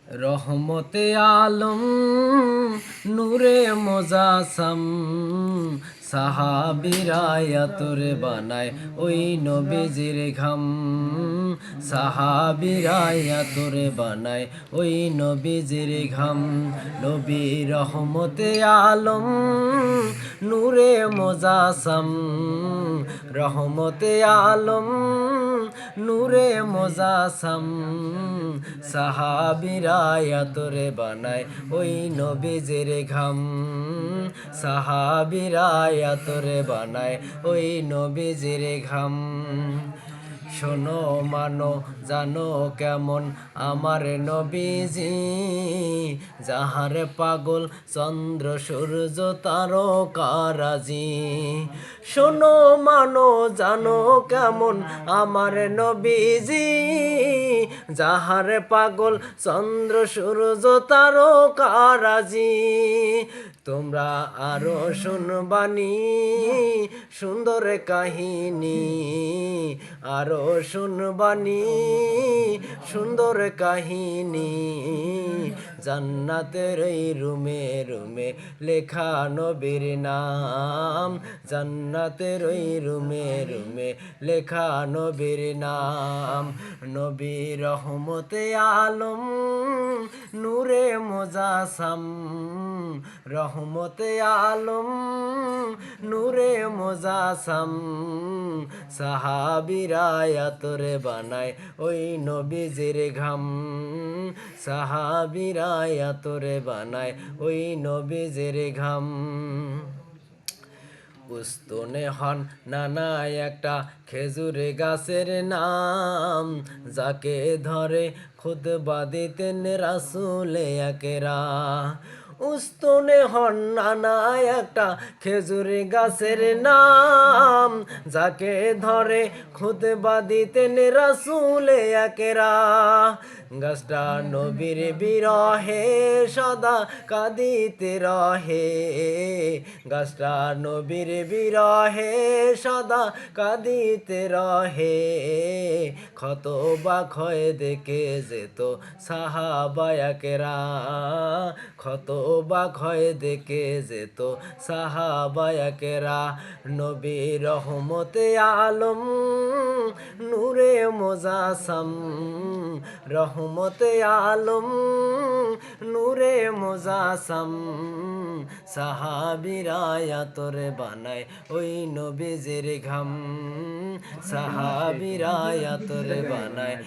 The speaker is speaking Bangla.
রহমতে আলম নূরে মোজাসাম সাহাবীরা তোরে বানায় ওই নবীজির ঘাম সাহাবীরা তোরে বানায় ওই নবীজির ঘাম নবী রহমতে আলম নূরে মোজাসাম রহমতে আলম নূরে মোজাসাম সাহাবীরা তোরে বানায় ওই নবীজির ঘাম সাহাবীরা তোরে বানায় ওই নবীজির ঘাম শোনো মানো জানো কেমন আমার নবীজি যাহার পাগল চন্দ্র সূর্য তারকারাজি শোনো মানো জানো কেমন আমার নবীজি যাহার পাগল চন্দ্র সূর্য তারকারাজি তোমরা আরো শুনবানি সুন্দর কাহিনী আরো শুনবানি সুন্দর কাহিনী জান্নাতের এই রুমে রুমে লেখা নবীর নাম জান্নাতের ওই রুমে রুমে লেখা নবীর নাম নবী রহমতে আলম নূরে মোজাসাম রহমতে আলম নূরে মোজাসাম সাহাবীরা তোরে বানায় ওই নবীজির ঘাম সাহাবীরা তোরে বানায় ওই নবীজির ঘাম উস্তনে হন নানা একটা খেজুর গাছের নাম যাকে ধরে খুতবা দিতেন রাসূলে একেরা উস্তনে হন নানা একটা খেজুর গাছের নাম যাকে ধরে খুতবা দিতেন রাসূলে একেরা গাছটা নবীর বিরহে সদা কাঁদিতে রহে গাছটা নবীর বিরহে সদা কাঁদিতে রহে ক্ষত বা ক্ষয় দেখে যেত সাহাবায়াকেরা ক্ষত বা ক্ষয় দেখে যেত সাহাবায়াকেরা নবী রহমতে আলম নূরে মোজাসাম রহমতে আলম নূরে মোজাসাম সাহাবীরা তোরে বানায় ওই নবীজির ঘাম সাহাবীরা তোরে বানায়